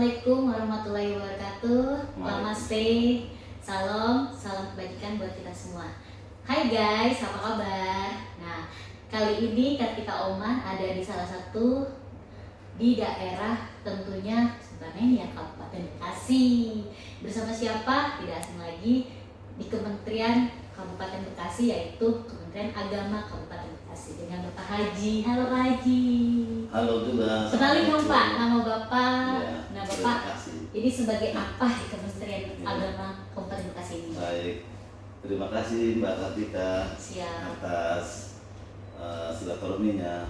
Assalamualaikum warahmatullahi wabarakatuh. Namaste, salam kebajikan buat kita semua. Hai guys, apa kabar? Nah, kali ini Kartika Oman ada di salah satu di daerah tentunya sebenarnya ini ya Kabupaten Bekasi. Bersama siapa? Tidak asing lagi di Kementerian Kabupaten Bekasi, yaitu Kementerian Agama Kabupaten Bekasi dengan Bapak Haji. Halo Pak Haji. Halo juga. Kenalin dong Pak, nama Bapak. Ya, Nah Bapak, ini sebagai apa di Kementerian Agama Kabupaten Bekasi ini? Baik, terima kasih Mbak Kartika atas silaturahminya.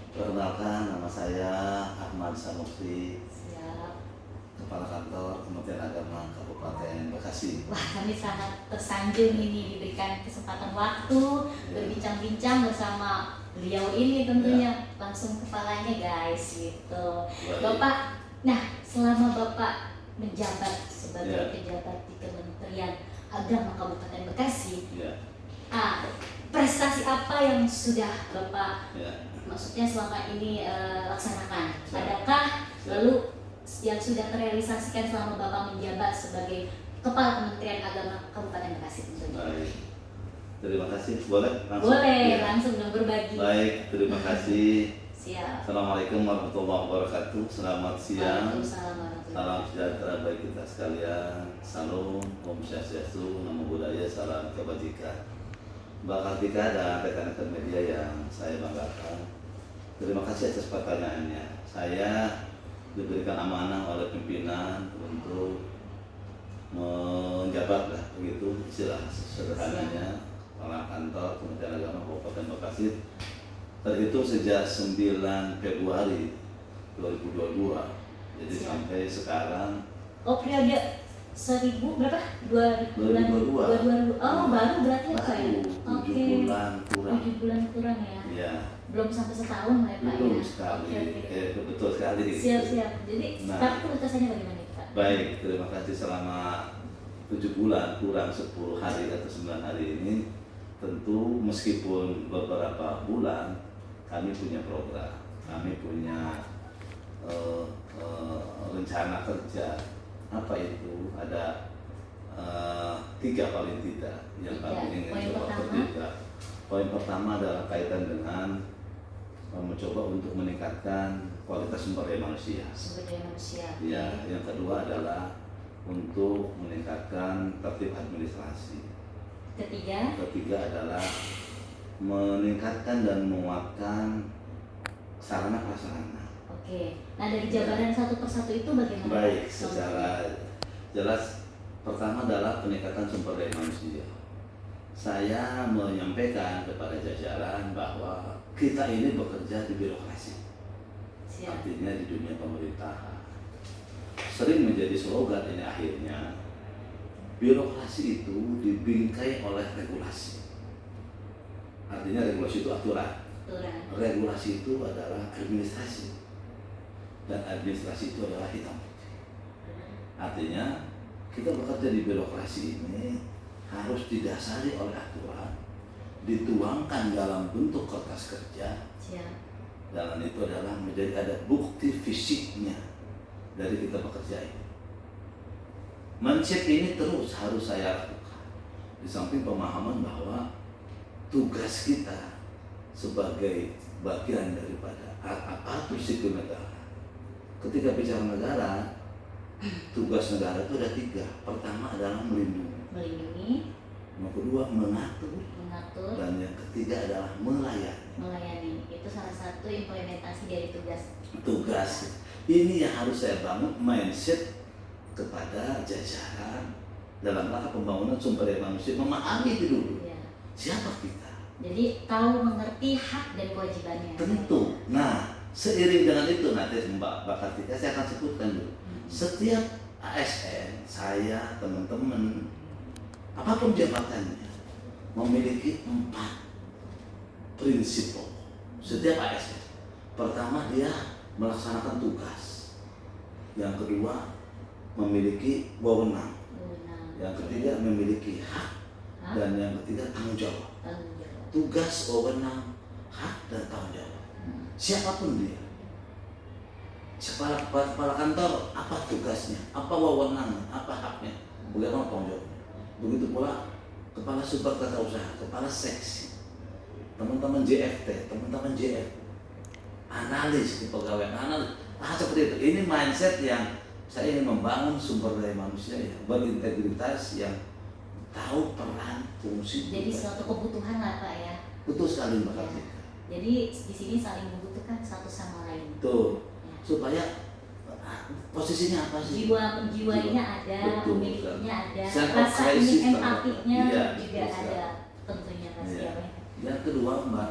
Perkenalkan, nama saya Ahmad Samukti, Kepala Kantor Kementerian Agama Kabupaten Bekasi. Wah, kami sangat tersanjung ini diberikan kesempatan waktu berbincang-bincang bersama beliau ini tentunya langsung kepalanya guys gitu. Bapak, nah selama Bapak menjabat sebagai pejabat di Kementerian Agama Kabupaten Bekasi, prestasi apa yang sudah Bapak maksudnya selama ini laksanakan? Adakah lalu yang sudah terrealisasikan selama Bapak menjabat sebagai Kepala Kementerian Agama Kabupaten Bekasi tentunya? Baik, terima kasih. Boleh langsung? Boleh, langsung dong berbagi. Baik, terima kasih. Siap. Assalamualaikum warahmatullahi wabarakatuh. Selamat siang. Salam sejahtera bagi kita sekalian. Salam, Om Swastiastu, Namo Buddhaya, salam kebajikan. Mbak Kartika dan rekan-rekan media yang saya banggakan, terima kasih atas pertanyaannya. Saya diberikan amanah oleh pimpinan untuk menjabat lah begitu istilah sederhananya Kepala Kantor Kementerian Agama Kabupaten Bekasi terhitung sejak 9 Februari 2022. Jadi sampai sekarang. Oh, periode 1000 berapa? 2022. Oh, baru berarti ya Pak ya? 7 bulan kurang. 7 bulan kurang ya? Iya. Belum sampai setahun ya Pak ya? Betul sekali. Betul sekali. Siap. Jadi, tapi keputusannya bagaimana Pak? Baik, terima kasih. Selama 7 bulan kurang 10 hari atau 9 hari ini, tentu meskipun beberapa bulan kami punya program, kami punya rencana kerja. Apa itu? Ada 3 paling tidak yang kami ingin coba kerjakan. Poin pertama adalah kaitan dengan mencoba untuk meningkatkan kualitas sumber daya manusia. Ya, yang kedua adalah untuk meningkatkan tertib administrasi. Ketiga adalah meningkatkan dan menguatkan sarana prasarana. Oke. Nah, dari jabaran satu persatu itu bagaimana? Baik, secara jelas pertama adalah peningkatan sumber daya manusia. Saya menyampaikan kepada jajaran bahwa kita ini bekerja di birokrasi. Artinya di dunia pemerintahan. Sering menjadi slogan ini akhirnya, birokrasi itu dibingkai oleh regulasi. Artinya regulasi itu aturan. Regulasi itu adalah administrasi. Dan administrasi itu adalah hitam putih. Artinya kita bekerja di birokrasi ini harus didasari oleh aturan, dituangkan dalam bentuk kertas kerja. Dan itu adalah menjadi ada bukti fisiknya dari kita bekerja ini. Mindset ini terus harus saya lakukan. Di samping pemahaman bahwa tugas kita sebagai bagian daripada aparatur sipil negara. Ketika bicara negara, tugas negara itu ada 3. Pertama adalah melindungi. Yang kedua mengatur. Dan yang ketiga adalah melayani. Itu salah satu implementasi dari tugas. Ini yang harus saya bangun mindset kepada jajaran dalam rangka pembangunan sumber daya manusia. Memahami itu dulu. Siapa kita? Jadi tahu mengerti hak dan kewajibannya. Tentu. Nah, seiring dengan itu nanti Mbak Kartika saya akan sebutkan dulu. Setiap ASN, saya, teman-teman, apapun jabatannya, memiliki 4 prinsip pokok. Setiap ASN. Pertama, dia melaksanakan tugas. Yang kedua, memiliki wewenang. Yang ketiga, memiliki hak. Dan yang ketiga, tanggung jawab. Tugas, wewenang, hak, dan tanggung jawab. Siapapun dia. kepala kantor apa tugasnya, apa wewenangnya, apa haknya, bagaimana tanggung jawabnya. Begitu pula kepala sub tata usaha, kepala seksi, teman-teman JFT, teman-teman JF, analis, kepegawaian analis, seperti itu. Ini mindset yang saya ingin membangun sumber daya manusia yang berintegritas, yang tahu peran fungsi. Jadi suatu kebutuhan lah Pak ya. Betul sekali Mbak Ya. Kartika. Jadi di sini saling membutuhkan satu sama lain. Tuh, Ya. supaya posisinya apa sih? Jiwanya ada, Betul, memilikinya ada, Self rasa crisis ingin terhadap- empatinya iya, juga betul ada tentunya pasti Iya. ya. Yang kedua Mbak,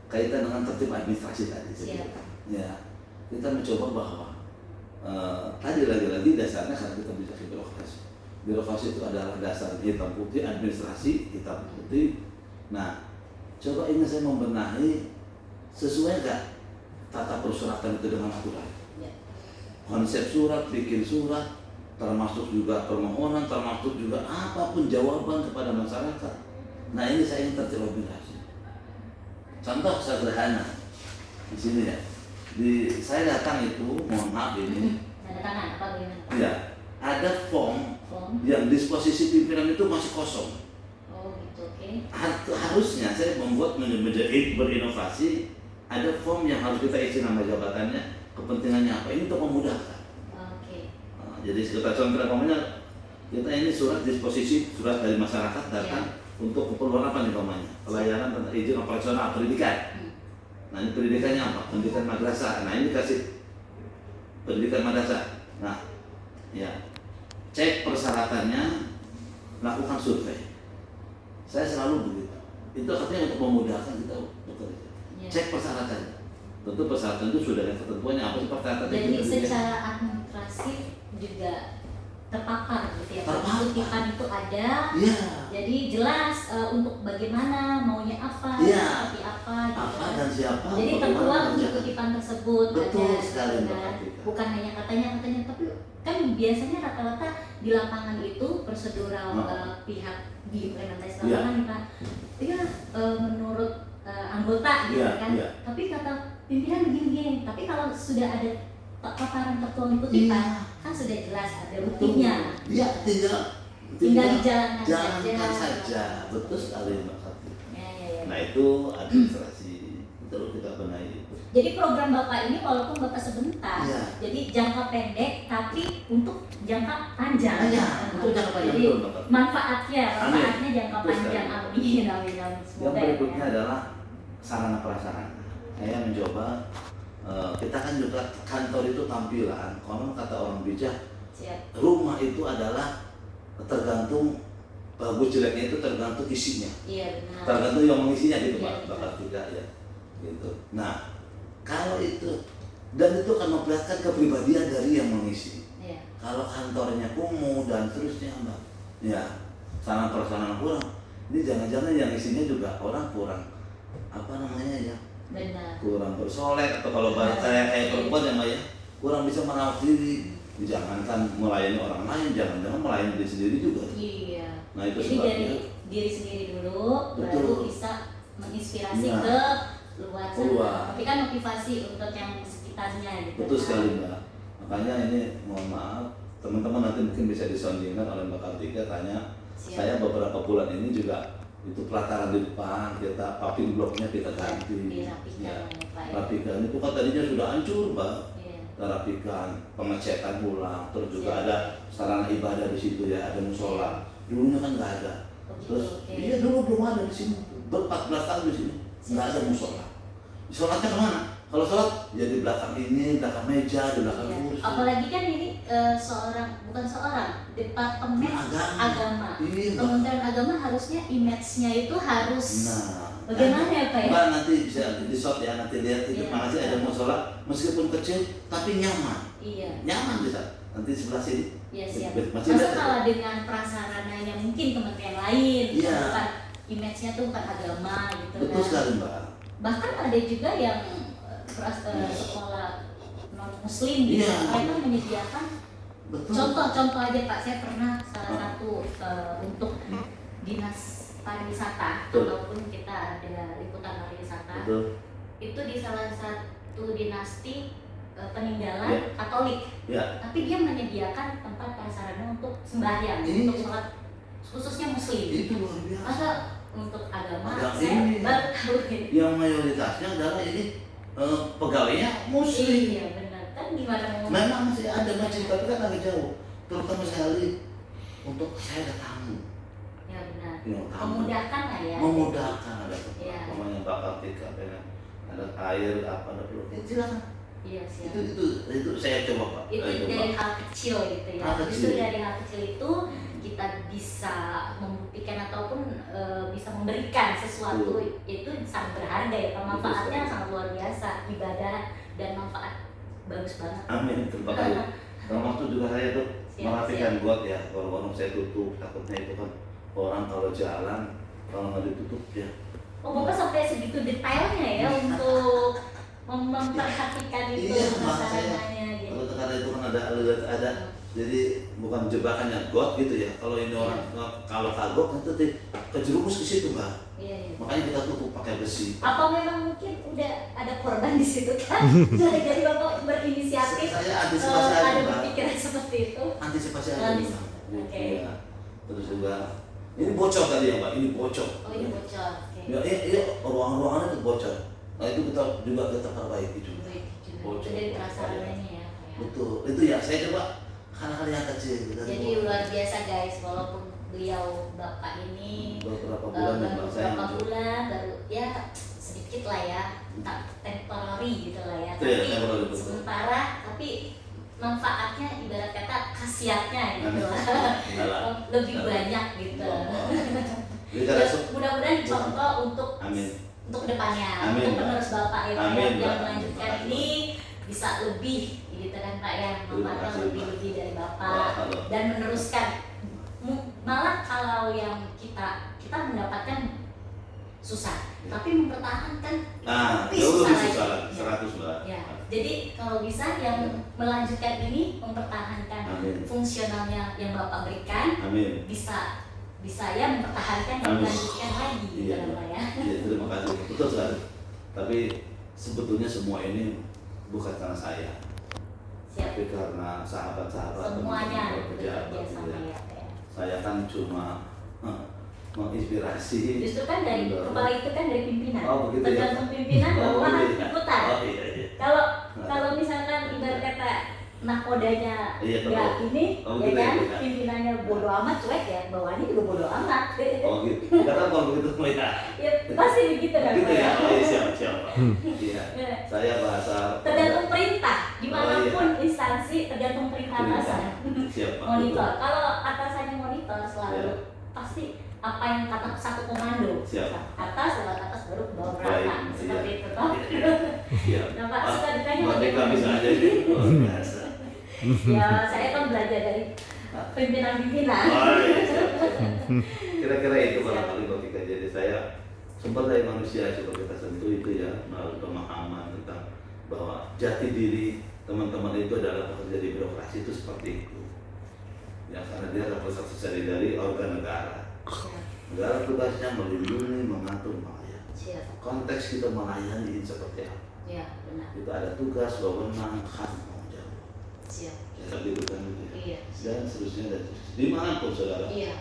kaitan dengan tertib administrasi tadi. Siap. Ya, kita mencoba bahwa tadi lagi-lagi dasarnya karena kita bisa ke birokrasi. Birokrasi itu adalah dasar hitam putih, administrasi hitam putih. Nah, coba ini saya membenahi sesuai nggak tata persuratan itu dengan aturan. Ya. Konsep surat, bikin surat, termasuk juga permohonan, termasuk juga apapun jawaban kepada masyarakat. Nah ini saya ingin tertib administrasi. Contoh sederhana di sini ya. Saya datang itu, mohon maaf ini, Tanda tangan apa bagaimana Pak? ya ada form Form. yang disposisi pimpinan itu masih kosong. Oh gitu, oke. Harusnya saya membuat menjadi berinovasi, ada form yang harus kita isi nama jabatannya, kepentingannya apa. Ini untuk memudahkan. Oke. Nah, jadi kita contoh umpamanya kita ini surat disposisi, surat dari masyarakat datang untuk keperluan apa nih umpamanya? Pelayanan tentang izin operasional pendidikan. Nah ini pendidikannya apa? Pendidikan madrasah. Nah ini kasih pendidikan madrasah. Nah ya, cek persyaratannya, lakukan survei. Saya selalu begitu. Itu artinya untuk memudahkan kita bekerja. Ya. Cek persyaratannya. Tentu persyaratan itu sudah ada ketentuannya apa sih persyaratan Jadi itu? secara administrasi juga terpapar gitu ya. Terpapar. Kutipan itu ada. Iya. Jadi jelas untuk bagaimana maunya apa, Iya. seperti apa gitu Apa kan. dan siapa? Jadi bagaimana tertuang di mengerjakan. kutipan tersebut Betul ada sekali, gitu Mbak kan. Kartika. Bukan hanya katanya tapi kan biasanya rata-rata di lapangan itu prosedural pihak di implementasi Iya. lapangan Pak. Iya menurut anggota gitu Iya, kan. iya. Tapi kata pimpinan begini-gini. Tapi kalau sudah ada paparan tertuang di kutipan kan sudah jelas ada buktinya. Iya, tinggal dijalankan jalankan saja. saja. Betul sekali Mbak Kartika. Ya. Nah itu administrasi itu kita benahi itu. Jadi program Bapak ini walaupun Bapak sebentar, Iya. jadi jangka pendek tapi untuk jangka panjang. Iya, untuk jangka panjang, Jadi betul, Bapak. manfaatnya Amin. jangka Betul panjang. sekali. Amin, amin. Yang Semoga berikutnya ya. adalah sarana prasarana. Saya mencoba kita kan juga kantor itu tampilan. Konon kata orang bijak, Siap. rumah itu adalah tergantung bagus jeleknya itu tergantung isinya. Iya benar. Tergantung yang mengisinya gitu Iya, Pak, betul. bakal tidak ya. Gitu. Nah, kalau itu dan itu akan memperlihatkan kepribadian dari yang mengisi. Iya. Kalau kantornya kumuh dan terusnya Mbak, ya sarana prasarana kurang. Ini jangan-jangan yang isinya juga orang kurang apa namanya ya, Benar. kurang bersolek atau kalau bahasa kayak perempuan ya Mbak ya, kurang bisa merawat diri. Jangankan melayani orang lain, jangan-jangan melayani diri sendiri juga. Iya. Nah itu Jadi sebabnya. dari diri sendiri dulu, Betul. baru bisa menginspirasi Iya. ke luar sana. Keluar. Tapi kan motivasi untuk yang sekitarnya gitu. Betul kan. sekali Mbak. Makanya ini mohon maaf, teman-teman nanti mungkin bisa disondingkan oleh Mbak Kartika tanya. Siap. Saya beberapa bulan ini juga itu pelataran di depan kita paving blocknya kita ganti. Dirapikan Ya, ya, Pak ya. rapikan itu kan tadinya sudah hancur Mbak. Iya. Kita rapikan, pengecekan ulang, terus juga Siap. ada sarana ibadah di situ ya, ada musola. Dulunya kan nggak ada. Oh, gitu, Terus oke. iya dulu belum ada di sini. Ber-14 tahun di sini nggak ada musola. Sholatnya kemana? Kalau sholat ya di belakang ini, belakang meja, di belakang Iya. kursi. Apalagi kan ini bukan seorang departemen agama. Iya, Mbak. Kementerian Agama harusnya image-nya itu harus Nah, bagaimana ya Pak ya? Mbak nanti bisa di shot ya, nanti lihat itu Iya. mana sih ada musola meskipun kecil tapi nyaman. Iya. Nyaman bisa. Nanti sebelah sini. Iya siap. Masih Masa ada. kalau dengan prasarananya mungkin kementerian lain, Iya. bukan image-nya tuh bukan agama gitu Betul kan. sekali Mbak. Bahkan ada juga yang sekolah non muslim gitu, Iya. mereka menyediakan Betul. contoh aja Pak, saya pernah salah satu untuk dinas pariwisata Betul. ataupun kita ada liputan pariwisata Betul. itu di salah satu dinasti peninggalan Ya. Katolik, Ya. tapi dia menyediakan tempat prasarana untuk sembahyang, Iya. untuk sholat khususnya Muslim. Itu luar biasa. Masa untuk agama Agama saya ini. baru tahu ini. Yang mayoritasnya adalah ini pegawainya Muslim. Iya benar, kan gimana mau Memang masih ada masjid, tapi kan agak jauh. Terutama sekali untuk saya ada tamu. ya benar, Ya, tamu. memudahkan lah ya. Memudahkan ada Iya. namanya bakal tikar, ada air apa ada perlu. Silakan. Iya siap. Itu saya coba Pak. Itu Saya coba. dari hal kecil gitu ya. Hal Justru kecil. dari hal kecil itu kita bisa membuktikan ataupun bisa memberikan sesuatu itu sangat berharga ya. Manfaatnya Betul. sangat luar biasa, ibadah dan manfaat bagus banget. Amin, terima kasih. Termasuk juga saya tuh Siap, merapikan got ya, warung-warung saya tutup, takutnya itu kan orang kalau jalan kalau nggak ditutup ya. Oh, Bapak sampai segitu detailnya ya untuk memperhatikan itu Iya, makanya. masalahnya gitu. Kalau karena itu kan ada jadi bukan jebakannya got gitu ya. Kalau ini orang kalau kagok nanti kejerumus ke situ Mbak. Iya, iya. Makanya kita tutup pakai besi. Apa memang mungkin udah ada korban di situ kan? Jadi Bapak berinisiatif Saya antisipasi aja ada Mbak. berpikiran seperti itu. Antisipasi aja Antis- Mbak. oke. Iya. Terus juga ini bocor tadi ya Mbak, ini bocor. Oh ini bocor. Oke. Ya, iya, ruangan-ruangannya itu bocor. Nah itu kita perbaiki juga. Baik, juga. Bocor. Itu dari prasarananya ya. Pak, ya. Betul, itu ya saya coba hal-hal yang kecil. Jadi luar biasa guys, walaupun beliau bapak ini beberapa bulan ya, Mbak, saya beberapa mencoba. bulan baru ya sedikit lah ya, entah temporary gitu lah ya. Itu ya, Tapi temporary, betul. sementara, tapi manfaatnya ibarat kata khasiatnya gitu lah. Enggak lah. Lebih banyak gitu. Jadi Ya, kalau mudah-mudahan contoh untuk Amin. untuk kedepannya, Amin, untuk Mbak. penerus bapak ya Pak, Amin, yang Mbak. melanjutkan Terima kasih, ini bisa lebih gitu kan Pak ya, Terima manfaatnya kasih, lebih dari Wah, bapak halo. dan meneruskan. Malah kalau yang kita mendapatkan susah, Ya. tapi mempertahankan Nah, lebih jauh lebih susah lagi. lagi, 100 Mbak. Ya, jadi kalau bisa yang melanjutkan ini mempertahankan Amin. fungsionalnya yang bapak berikan, Amin. bisa ya mempertahankan dan Amin. melanjutkan lagi gitu Iya, kan Pak ya. iya, terima kasih. Betul sekali. Tapi sebetulnya semua ini bukan karena saya, Siap. tapi karena sahabat-sahabat Semuanya teman-teman pejabat bekerja gitu sama ya. ya Pak ya. Saya kan cuma menginspirasi. Justru kan dari kepala itu kan dari pimpinan. Oh, begitu ya. Tergantung pimpinan Oh, bawahan gitu ya. ikutan. Oh iya iya. Kalau misalkan ibarat kata nakodanya Iya, ya betul. ini Oh, ya gitu kan ya. pimpinannya bodoh amat cuek ya, bawahannya juga bodoh amat. Oh gitu. Kata kalau begitu ya. Ya pasti begitu kan. Gitu Pak, ya. Oh iya siap siap. Pak. Iya. Ya. Saya bahasa. Tergantung perintah Oh, dimanapun instansi tergantung perintah atasan. Siap Pak. Monitor. Kalau atasannya monitor selalu Ya. pasti apa yang kata satu komando. Siap. Atas lewat atas baru ke bawah Baik, belakang seperti iya. itu toh. Iya. Nah, Pak, suka dukanya Merdeka bagaimana? bisa aja ini. Luar biasa. Ya, saya kan belajar dari pimpinan-pimpinan. Oh, iya, siap, siap. Kira-kira itu barangkali logika. Jadi saya sumber daya manusia coba kita sentuh itu ya melalui pemahaman tentang bahwa jati diri teman-teman itu adalah pekerja di birokrasi itu seperti itu. Ya karena dia representasi dari organ negara. Negara tugasnya melindungi, mengatur, melayani. Siap. Konteks kita melayani ini seperti apa? Ya, benar. Itu ada tugas, wewenang, hak, tanggung jawab. Siap. Saya berikan gitu ya. Iya. Dan seterusnya dan seterusnya. Dimanapun saudara. Iya,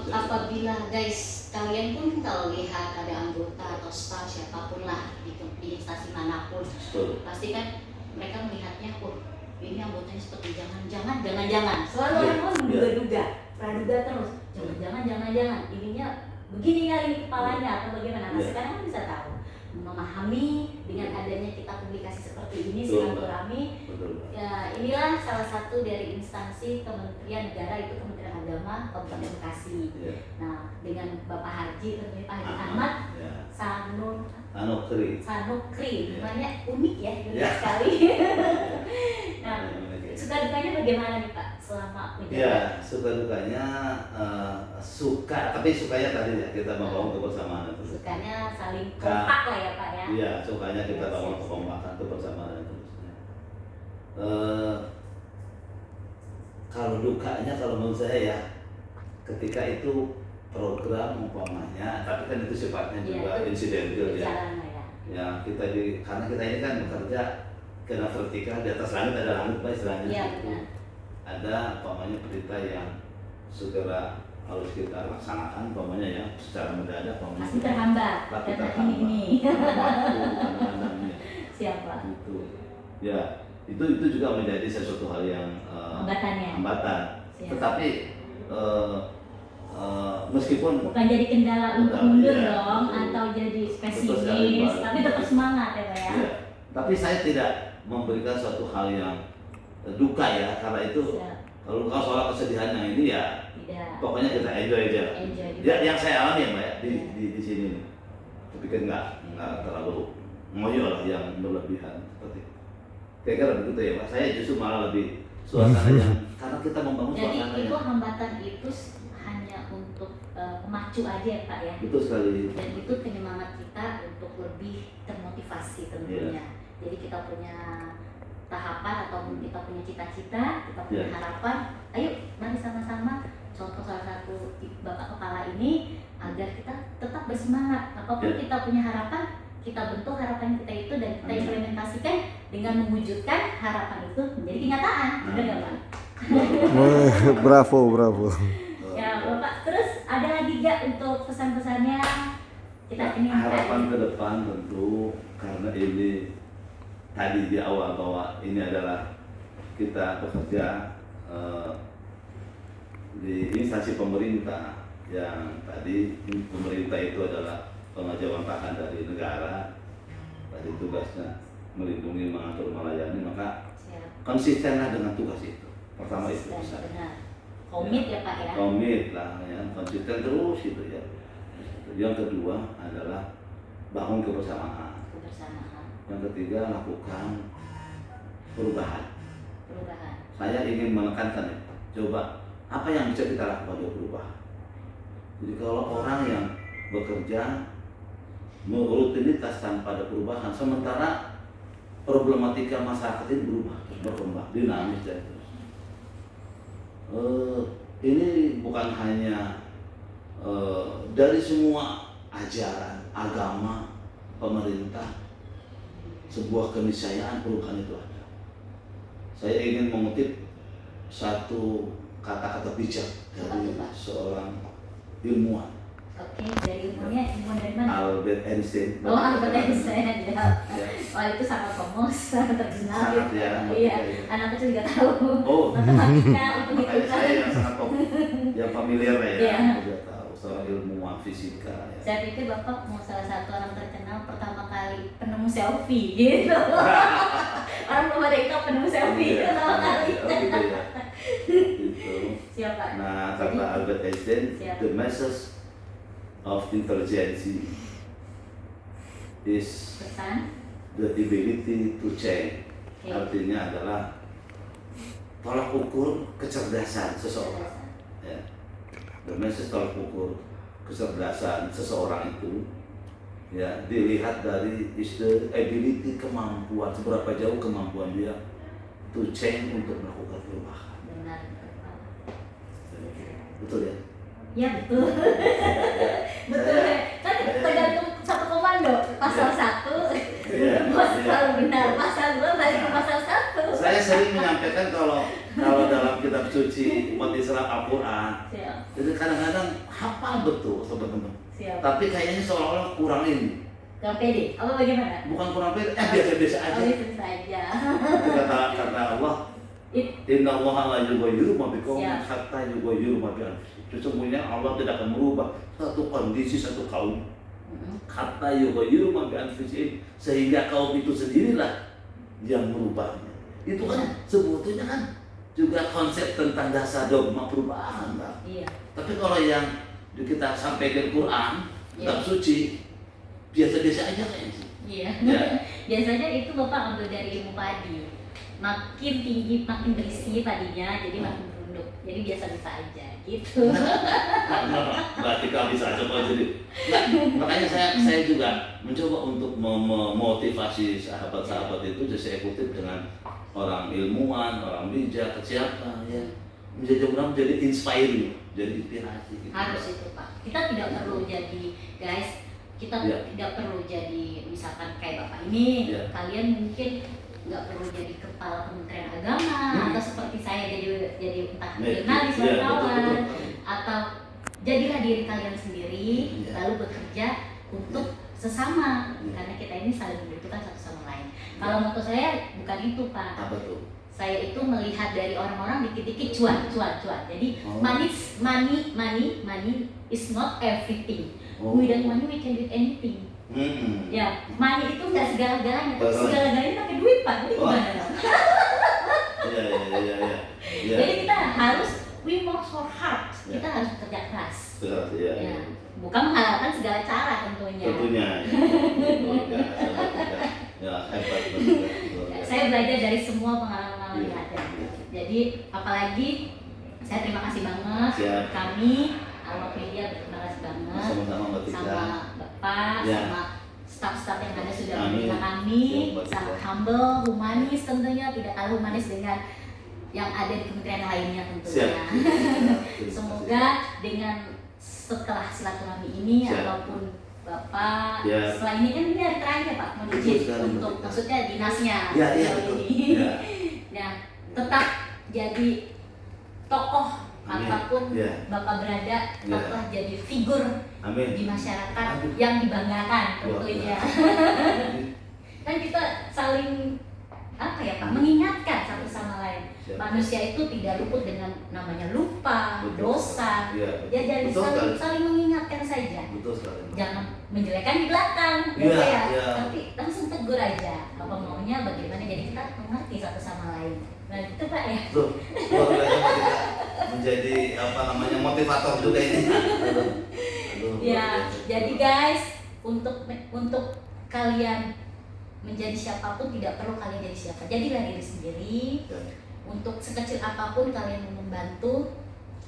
apabila guys kalian pun kalau lihat ada anggota atau staff siapapun lah di instansi manapun, Betul. pasti kan mereka melihatnya, oh ini anggotanya seperti jangan-jangan, selalu Iya, orang iya. menduga-duga, praduga terus, jangan-jangan, ininya begini kali ini kepalanya atau bagaimana. Nah, Iya. sekarang kan bisa tahu, memahami dengan adanya kita publikasi seperti ini, Betul, Mbak. silaturahmi. Betul. Mbak. Ya, inilah salah satu dari instansi Kementerian Negara, itu Kementerian Agama Kabupaten Bekasi. Iya. Nah, dengan Bapak Haji, tentunya Pak Haji Ahmad. Ahmad Ya. Sanukri, Iya. namanya unik ya, unik Iya. sekali. Nah, suka dukanya bagaimana nih Pak selama Ya, menjabat? suka dukanya suka, tapi sukanya tadi ya kita membangun kebersamaan itu. Sukanya saling kompak lah ya Pak ya. Iya, sukanya kita Yes, bangun yes. kekompakan, kebersamaan dan seterusnya. Kalau dukanya, kalau menurut saya ya, ketika itu program umpamanya, tapi kan itu sifatnya Iya, juga itu insidental ya. berjalan lah ya. Ya karena kita ini kan bekerja, kena vertikal, di atas langit ada langit Pak istilahnya. Iya, benar. Ada umpamanya perintah yang segera harus kita laksanakan, umpamanya ya secara mendadak, umpamanya Pasti terhambat tapi karena terhambat. ini. Kadang-kadang Siapa? itu ya itu juga menjadi sesuatu hal yang Hambatannya. hambatan. Siap. Tetapi meskipun Bukan jadi kendala untuk Betul, mundur iya, dong, betul. atau jadi Betul sekali, pesimis, Mbak. tapi tetap semangat ya Pak ya. ya, tapi saya tidak memberikan suatu hal yang duka ya, karena itu Siap. kalau soal kesedihan yang ini ya Tidak. pokoknya kita enjoy aja. Enjoy. Ya, yang saya alami ya Mbak ya di sini nih. Tapi kan nggak terlalu ngoyo lah yang berlebihan seperti itu. Kira-kira begitu ya Pak. Saya justru malah lebih suasana yang karena kita membangun Jadi suasana itu yang hambatan itu hanya untuk pemacu aja ya Pak ya. betul sekali. Dan itu penyemangat kita untuk lebih termotivasi tentunya. Jadi kita punya tahapan ataupun kita punya cita-cita, kita punya Iya. harapan. Ayo mari sama-sama contoh salah satu Bapak Kepala ini agar kita tetap bersemangat. Apapun Iya. kita punya harapan, kita bentuk harapan kita itu dan kita implementasikan dengan mewujudkan harapan itu menjadi kenyataan. Benar nggak Pak? Bravo, bravo. Ya Bapak, terus ada lagi gak untuk pesan-pesannya? Kita ingin harapan ke depan tentu karena ini tadi di awal bahwa ini adalah kita bekerja di instansi pemerintah yang tadi pemerintah itu adalah pengajawantahan dari negara, tadi tugasnya melindungi, mengatur, melayani, maka Siap. konsistenlah dengan tugas itu. Pertama itu Dan bisa benar. Komit ya Pak ya. komit lah ya, konsisten terus gitu ya. Yang kedua adalah bangun kebersamaan. Kebersamaan, Yang ketiga lakukan perubahan. perubahan. Saya ingin menekankan ya, coba apa yang bisa kita lakukan untuk perubahan. Jadi kalau orang yang bekerja rutinitas tanpa ada perubahan, sementara problematika masyarakat ini berubah, terus berkembang, dinamis dan terus. Ini bukan hanya dari semua ajaran, agama, pemerintah, sebuah keniscayaan perubahan itu ada. Saya ingin mengutip satu kata-kata bijak dari seorang ilmuwan, Oke, dari ilmunya, ilmuwan dari mana? Albert Einstein. Oh, Albert Einstein ya. Ya, Oh, itu sangat famous, sangat terkenal. sangat ya. Iya, anak kecil juga tahu. Oh, Matematika, makanya saya yang hitung-hitungan. sangat yang familiar ya, Iya. sudah tahu seorang ilmuwan fisika. Ya. Saya pikir Bapak mau salah satu orang terkenal pertama kali penemu selfie gitu. Orang belum ada itu penemu selfie Iya, pertama kali. oh gitu ya. Gitu. Siapa? Nah, kata Albert Einstein, Siap. the message of intelligence is Pesan. the ability to change. Oke. Artinya adalah tolak ukur kecerdasan seseorang. Ya. The message tolak ukur kecerdasan seseorang itu ya dilihat dari is the ability, kemampuan, seberapa jauh kemampuan dia to change, untuk melakukan perubahan. Benar. Betul ya? Ya betul. Betul. Kan tergantung satu komando. Pasal 1 Iya, bos iya. selalu benar. Pasal 2 balik ke pasal 1. Saya sering menyampaikan kalau dalam kitab suci umat Islam Al-Quran, Siap. jadi kadang-kadang hafal betul teman-teman, Siap. tapi kayaknya seolah-olah kurang ini, Gak pede. Apa bagaimana? bukan kurang pede, biasa-biasa aja. Oh, itu saja. Kata Allah, Inna Allah la yughayyiru ma biqaumin Siap. hatta yughayyiru ma bi anfusihim. Sesungguhnya Allah tidak akan merubah satu kondisi, satu kaum hatta yughayyiru ma bi anfusihim, sehingga kaum itu sendirilah yang merubahnya. Itu kan sebetulnya kan juga konsep tentang dasar dogma perubahan, Pak. Iya. Tapi kalau yang kita sampaikan Quran, kitab Iya. suci, biasa-biasa aja kayaknya sih. Iya. Ya. Biasanya itu Bapak ambil dari ilmu padi. Makin tinggi, makin berisi padinya, jadi makin berunduk. Jadi biasa-biasa aja gitu. Berarti kami bisa coba jadi. Nah, makanya saya juga mencoba untuk memotivasi sahabat-sahabat itu. Jadi saya kutip dengan orang ilmuwan, orang bijak, siapa ya. Menjadi inspiring, jadi inspirasi. Gitu. Harus itu Pak. Kita tidak perlu jadi guys. Kita Iya. tidak perlu jadi misalkan kayak Bapak ini. Iya. Kalian mungkin nggak perlu jadi kepala Kementerian Agama atau seperti saya jadi entah Iya, jurnalis, betul, wartawan, betul. atau jadilah diri kalian sendiri, Iya. lalu bekerja untuk sesama, karena kita ini saling membutuhkan satu sama lain. Kalau menurut saya bukan itu, Pak. Apa tuh? Saya itu melihat dari orang-orang dikit-dikit cuan. Jadi Oh. money is not everything. Oh. Without money we can do anything. Ya, money itu nggak segala-galanya, tapi Betul. segala-galanya pakai duit, Pak. Jadi Wah. gimana dong? Iya. Jadi kita harus we work so hard. Ya. Kita harus bekerja keras. Iya. Ya, bukan menghalalkan segala cara tentunya. Tentunya. Ya, hebat betul. Ya, saya belajar dari semua pengalaman Iya. yang ada. Jadi apalagi saya terima kasih banget Siap. kami awak media terima kasih banget Sama-sama Mbak Tika. sama Bapak, Ya. sama staf-staf yang ada sudah Amin. menerima kami, Siap, Mbak Tika. sangat humble, humanis tentunya, tidak kalah humanis dengan yang ada di kementerian lainnya tentunya. Siap. Semoga dengan setelah silaturahmi ini Siap. ataupun Bapak, Ya. setelah ini kan ini hari terakhir Pak, mau Betul izin sekali, untuk Mbak. maksudnya dinasnya. Ya, iya, sejauh betul. ini. Ya. Nah, tetap jadi tokoh Amin. apapun Ya. Bapak berada, Ya. tetaplah jadi figur Amin. di masyarakat Amin. yang dibanggakan tentunya. Amin. Kan kita saling apa ya Pak, mengingatkan satu sama lain. Siap. Manusia itu tidak luput dengan namanya lupa, Betul. dosa. Iya, betul. Ya jadi Betul saling, sekali. saling mengingatkan saja. Betul sekali. Jangan menjelekan di belakang, Iya, gitu ya. iya. Tapi langsung tegur aja apa maunya, bagaimana, jadi kita mengerti satu sama lain. Nah itu Pak ya. Tuh, luar biasa Mbak Tika. Menjadi apa namanya motivator juga ini. Aduh, Ya, luar biasa. jadi guys, untuk kalian menjadi siapapun tidak perlu kalian jadi siapa. Jadilah diri sendiri. Ya. Untuk sekecil apapun kalian mau membantu,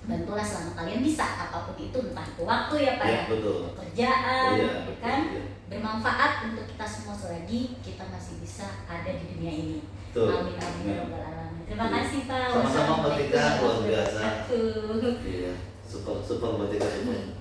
bantulah selama kalian bisa, apapun itu, entah itu waktu ya Pak Ya, ya, betul. pekerjaan, Iya, ya betul. kan, Iya. bermanfaat untuk kita semua selagi kita masih bisa ada di dunia ini. Betul. Amin amin ya rabbal alamin. Terima Iya. kasih Pak. Sama-sama, Mbak Tika, luar biasa. Wassalamualaikum warahmatullahi wabarakatuh. Iya, super Mbak Tika, super.